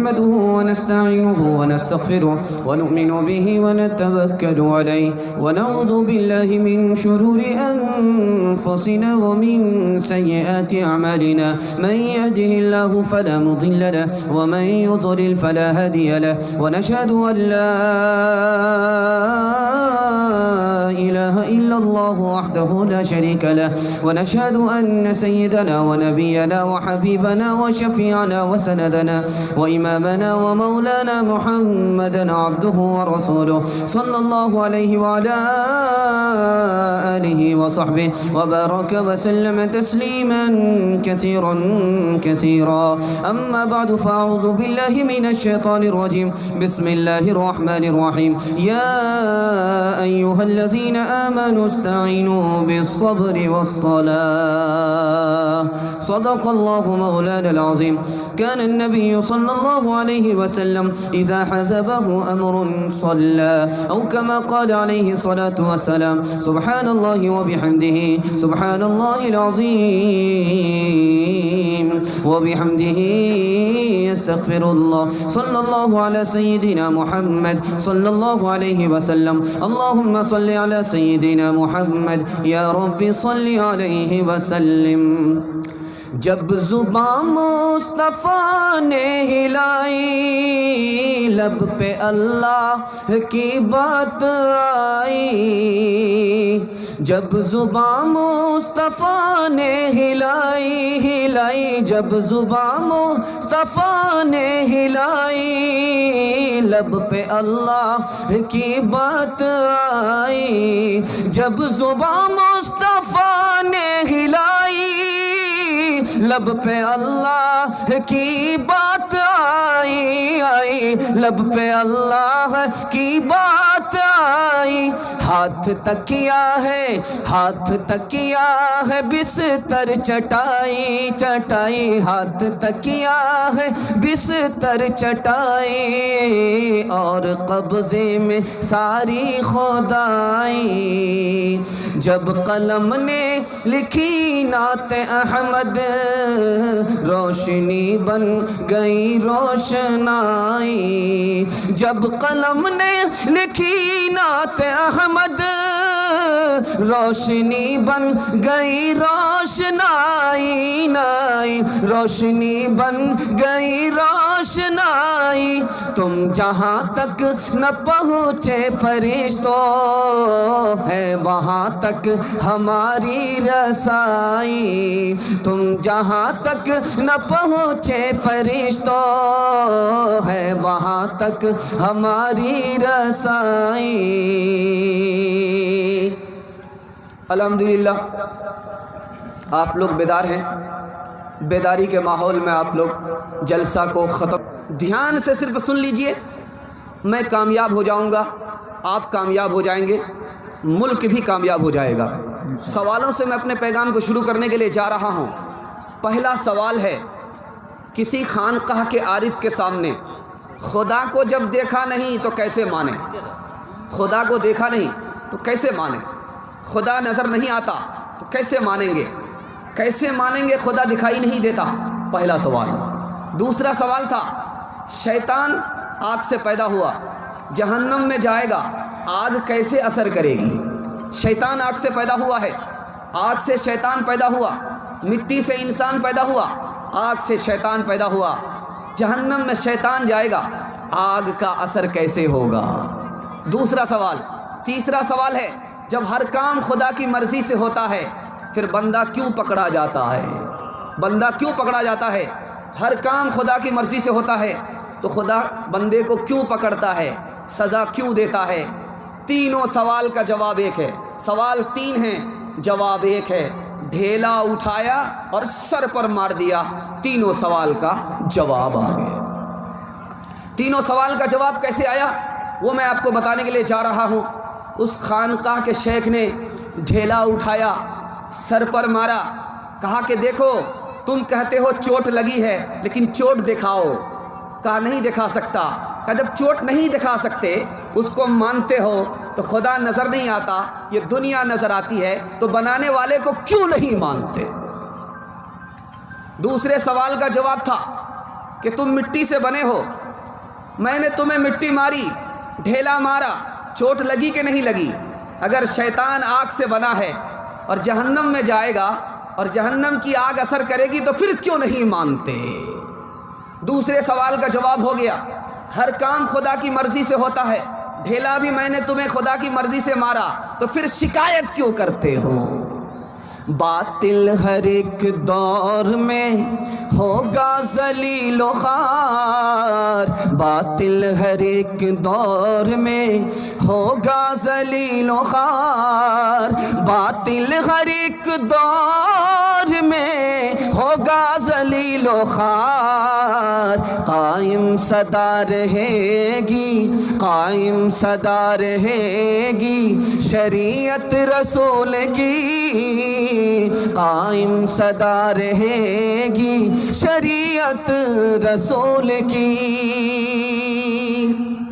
نحمده ونستعينه ونستغفره ونؤمن به ونتوكل عليه ونعوذ بالله من شرور أنفسنا ومن سيئات أعمالنا من يهده الله فلا مضل له ومن يضلل فلا هادي له ونشهد أن لا إله إلا الله وحده لا شريك له ونشهد أن سيدنا ونبينا وحبيبنا وشفيعنا وسندنا وإمامنا ومولانا محمدا عبده ورسوله صلى الله عليه وعلى آله وصحبه وبارك وسلم تسليما كثيرا كثيرا. أما بعد فأعوذ بالله من الشيطان الرجيم. بسم الله الرحمن الرحيم. يا أيها الذين آمنوا استعينوا بالصبر والصلاة. صدق الله مولانا العظيم. كان النبي صلى الله عليه وسلم إذا حزبه أمر صلى أو كما قال عليه الصلاة والسلام سبحان الله وبحمده سبحان الله العظيم وبحمده يستغفر الله. صلى الله على سيدنا محمد صلى الله عليه وسلم. اللهم صل على سيدنا محمد يا رب صل عليه وسلم. جب زبان مصطفیٰ نے ہلائی لب پہ اللہ کی بات آئی. جب زبان مصطفیٰ نے ہلائی جب زبان مصطفیٰ نے ہلائی لب پہ اللہ کی بات آئی. جب زبان مصطفیٰ نے ہلائی لب پہ اللہ کی بات آئی لب پہ اللہ کی بات آئی. ہاتھ تکیا ہے بستر چٹائی ہاتھ تکیا ہے بستر چٹائی اور قبضے میں ساری خدائی. جب قلم نے لکھی نعت احمد روشنی بن گئی روشنائی. جب قلم نے لکھی نعت احمد روشنی بن گئی روشنائی روشنی بن گئی روشنائی. تم جہاں تک نہ پہنچے فرشتوں ہے وہاں تک ہماری رسائی. تم جہاں تک نہ پہنچے فرشتوں ہے وہاں تک ہماری رسائی. الحمدللہ آپ لوگ بیدار ہیں. بیداری کے ماحول میں آپ لوگ جلسہ کو ختم دھیان سے صرف سن لیجئے. میں کامیاب ہو جاؤں گا, آپ کامیاب ہو جائیں گے, ملک بھی کامیاب ہو جائے گا. سوالوں سے میں اپنے پیغام کو شروع کرنے کے لیے جا رہا ہوں. پہلا سوال ہے, کسی خانقاہ کے عارف کے سامنے خدا کو جب دیکھا نہیں تو کیسے مانے؟ خدا کو دیکھا نہیں تو کیسے مانے؟ خدا نظر نہیں آتا تو کیسے مانیں گے؟ کیسے مانیں گے خدا دکھائی نہیں دیتا؟ پہلا سوال. دوسرا سوال تھا, شیطان آگ سے پیدا ہوا, جہنم میں جائے گا, آگ کیسے اثر کرے گی؟ شیطان آگ سے پیدا ہوا ہے, آگ سے شیطان پیدا ہوا, مٹی سے انسان پیدا ہوا, آگ سے شیطان پیدا ہوا, جہنم میں شیطان جائے گا, آگ کا اثر کیسے ہوگا؟ دوسرا سوال. تیسرا سوال ہے, جب ہر کام خدا کی مرضی سے ہوتا ہے پھر بندہ کیوں پکڑا جاتا ہے؟ بندہ کیوں پکڑا جاتا ہے؟ ہر کام خدا کی مرضی سے ہوتا ہے تو خدا بندے کو کیوں پکڑتا ہے؟ سزا کیوں دیتا ہے؟ تینوں سوال کا جواب ایک ہے. سوال تین ہیں, جواب ایک ہے. ڈھیلا اٹھایا اور سر پر مار دیا, تینوں سوال کا جواب آ گیا. تینوں سوال کا جواب کیسے آیا وہ میں آپ کو بتانے کے لیے جا رہا ہوں. اس خانقاہ کے شیخ نے ڈھیلا اٹھایا, سر پر مارا, کہا کہ دیکھو تم کہتے ہو چوٹ لگی ہے لیکن چوٹ دکھاؤ. کہا نہیں دکھا سکتا. کہا جب چوٹ نہیں دکھا سکتے, اس کو مانتے ہو تو خدا نظر نہیں آتا, یہ دنیا نظر آتی ہے, تو بنانے والے کو کیوں نہیں مانتے؟ دوسرے سوال کا جواب تھا کہ تم مٹی سے بنے ہو، میں نے تمہیں مٹی ماری، ڈھیلا مارا، چوٹ لگی کہ نہیں لگی؟ اگر شیطان آگ سے بنا ہے اور جہنم میں جائے گا اور جہنم کی آگ اثر کرے گی تو پھر کیوں نہیں مانتے؟ دوسرے سوال کا جواب ہو گیا، ہر کام خدا کی مرضی سے ہوتا ہے، ڈھیلا بھی میں نے تمہیں خدا کی مرضی سے مارا، تو پھر شکایت کیوں کرتے ہو؟ باطل ہر ایک دور میں ہوگا ذلیل و خوار، باطل ہر ایک دور میں ہوگا ذلیل و خوار، باطل ہر ایک دور میں ہوگا ذلیل و خوار، قائم صدا رہے گی، قائم صدا رہے گی شریعت رسول کی، قائم صدا رہے گی شریعت رسول کی۔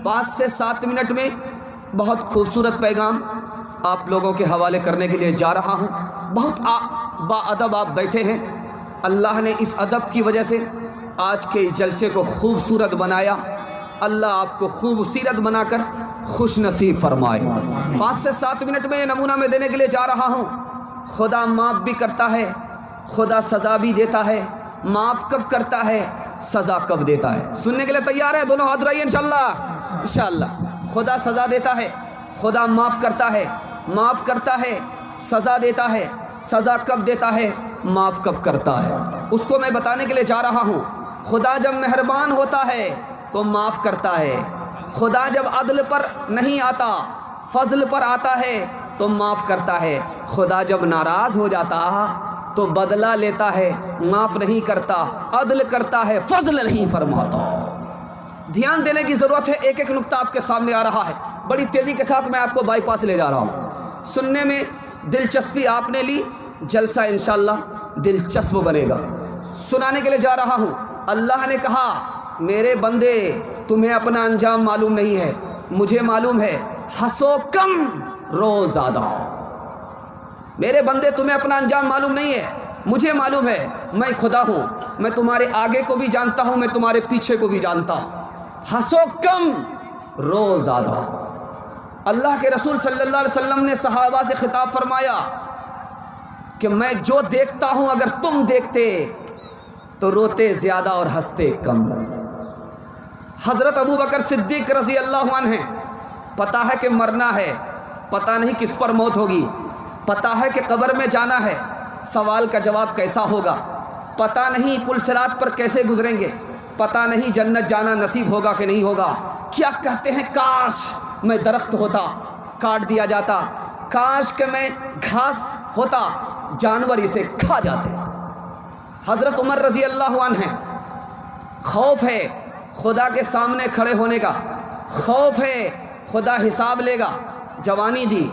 5 سے 7 منٹ میں بہت خوبصورت پیغام آپ لوگوں کے حوالے کرنے کے لیے جا رہا ہوں۔ بہت با ادب آپ بیٹھے ہیں، اللہ نے اس ادب کی وجہ سے آج کے اس جلسے کو خوبصورت بنایا، اللہ آپ کو خوبصورت بنا کر خوش نصیب فرمائے۔ 5 سے 7 منٹ میں یہ نمونہ میں دینے کے لیے جا رہا ہوں۔ خدا معاف بھی کرتا ہے، خدا سزا بھی دیتا ہے۔ معاف کب کرتا ہے، سزا کب دیتا ہے؟ سننے کے لیے تیار ہے؟ دونوں ہاتھ اٹھائیے انشاءاللہ۔ انشاءاللہ خدا سزا دیتا ہے، خدا معاف کرتا ہے، معاف کرتا ہے، سزا دیتا ہے۔ سزا کب دیتا ہے، معاف کب کرتا ہے، اس کو میں بتانے کے لیے جا رہا ہوں۔ خدا جب مہربان ہوتا ہے تو معاف کرتا ہے، خدا جب عدل پر نہیں آتا، فضل پر آتا ہے تو معاف کرتا ہے، خدا جب ناراض ہو جاتا تو بدلہ لیتا ہے، معاف نہیں کرتا، عدل کرتا ہے، فضل نہیں فرماتا۔ دھیان دینے کی ضرورت ہے، ایک ایک نقطہ آپ کے سامنے آ رہا ہے، بڑی تیزی کے ساتھ میں آپ کو بائی پاس لے جا رہا ہوں۔ سننے میں دلچسپی آپ نے لی، جلسہ انشاءاللہ دلچسپ بنے گا۔ سنانے کے لیے جا رہا ہوں۔ اللہ نے کہا، میرے بندے تمہیں اپنا انجام معلوم نہیں ہے، مجھے معلوم ہے، ہنسو کم رو زیادہ۔ میرے بندے تمہیں اپنا انجام معلوم نہیں ہے، مجھے معلوم ہے، میں خدا ہوں، میں تمہارے آگے کو بھی جانتا ہوں، میں تمہارے پیچھے کو بھی جانتا ہوں۔ ہنسو کم رو زیادہ۔ اللہ کے رسول صلی اللہ علیہ وسلم نے صحابہ سے خطاب فرمایا کہ میں جو دیکھتا ہوں اگر تم دیکھتے تو روتے زیادہ اور ہنستے کم۔ حضرت ابو بکر صدیق رضی اللہ عنہ ہیں، پتہ ہے کہ مرنا ہے، پتہ نہیں کس پر موت ہوگی، پتہ ہے کہ قبر میں جانا ہے، سوال کا جواب کیسا ہوگا، پتہ نہیں پل صراط پر کیسے گزریں گے، پتہ نہیں جنت جانا نصیب ہوگا کہ نہیں ہوگا۔ کیا کہتے ہیں، کاش میں درخت ہوتا، کاٹ دیا جاتا، کاش کہ میں گھاس ہوتا، جانور اسے کھا جاتے۔ حضرت عمر رضی اللہ عنہ ہیں، خوف ہے خدا کے سامنے کھڑے ہونے کا، خوف ہے خدا حساب لے گا۔ جوانی دی،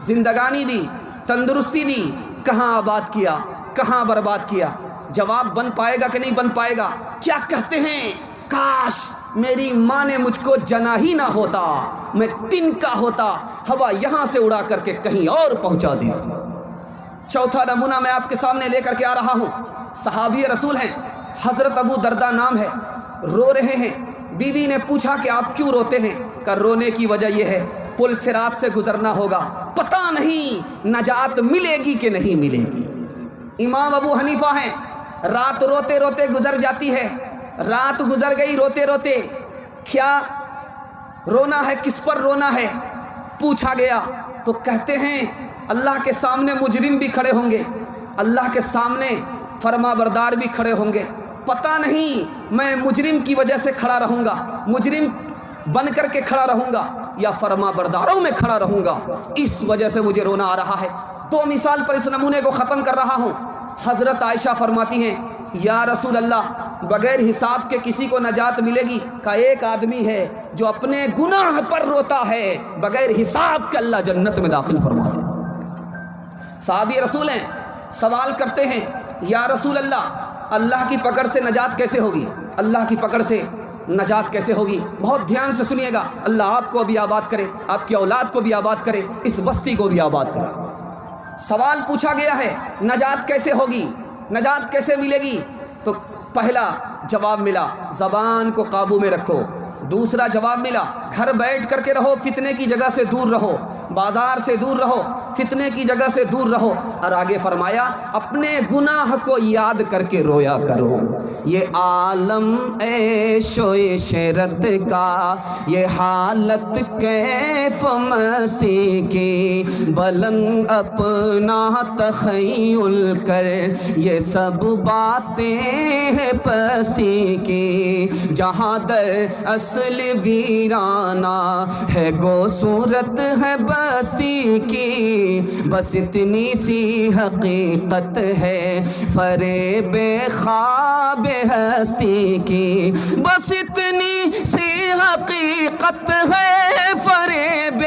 زندگانی دی، تندرستی دی، کہاں آباد کیا، کہاں برباد کیا، جواب بن پائے گا کہ نہیں بن پائے گا۔ کیا کہتے ہیں، کاش میری ماں نے مجھ کو جنا ہی نہ ہوتا، میں تن کا ہوتا، ہوا یہاں سے اڑا کر کے کہیں اور پہنچا دیتی۔ چوتھا نمونہ میں آپ کے سامنے لے کر کے آ رہا ہوں، صحابی رسول ہیں، حضرت ابو درداء نام ہے، رو رہے ہیں۔ بیوی نے پوچھا کہ آپ کیوں روتے ہیں؟ کہ رونے کی وجہ یہ ہے، پل صراط سے گزرنا ہوگا، پتہ نہیں نجات ملے گی کہ نہیں ملے گی۔ امام ابو حنیفہ ہیں، رات روتے روتے گزر جاتی ہے، رات گزر گئی روتے روتے، کیا رونا ہے، کس پر رونا ہے؟ پوچھا گیا تو کہتے ہیں اللہ کے سامنے مجرم بھی کھڑے ہوں گے، اللہ کے سامنے فرما بردار بھی کھڑے ہوں گے، پتہ نہیں میں مجرم کی وجہ سے کھڑا رہوں گا، مجرم بن کر کے کھڑا رہوں گا یا فرما برداروں میں کھڑا رہوں گا، اس وجہ سے مجھے رونا آ رہا ہے۔ 2 مثال پر اس نمونے کو ختم کر رہا ہوں۔ حضرت عائشہ فرماتی ہیں، یا رسول اللہ، بغیر حساب کے کسی کو نجات ملے گی؟ کہ ایک آدمی ہے جو اپنے گناہ پر روتا ہے، بغیر حساب کے اللہ جنت میں داخل فرماتا ہے۔ صحابی رسول ہیں، سوال کرتے ہیں، یا رسول اللہ، اللہ کی پکڑ سے نجات کیسے ہوگی؟ اللہ کی پکڑ سے نجات کیسے ہوگی؟ بہت دھیان سے سنیے گا، اللہ آپ کو بھی آباد کرے، آپ کی اولاد کو بھی آباد کرے، اس بستی کو بھی آباد کرے۔ سوال پوچھا گیا ہے، نجات کیسے ہوگی، نجات کیسے ملے گی؟ تو پہلا جواب ملا زبان کو قابو میں رکھو، دوسرا جواب ملا گھر بیٹھ کر کے رہو، فتنے کی جگہ سے دور رہو، بازار سے دور رہو، فتنے کی جگہ سے دور رہو، اور آگے فرمایا اپنے گناہ کو یاد کر کے رویا کرو۔ یہ عالم عیش و عشرت کا، یہ حالت کیف مستی کی، بلند اپنا تخیل کر، یہ سب باتیں ہیں پستی کی، جہاں در اصل ویرانہ ہے گو صورت ہے بستی کی، بس اتنی سی حقیقت ہے فریب خواب ہستی کی، بس اتنی سی حقیقت ہے فریب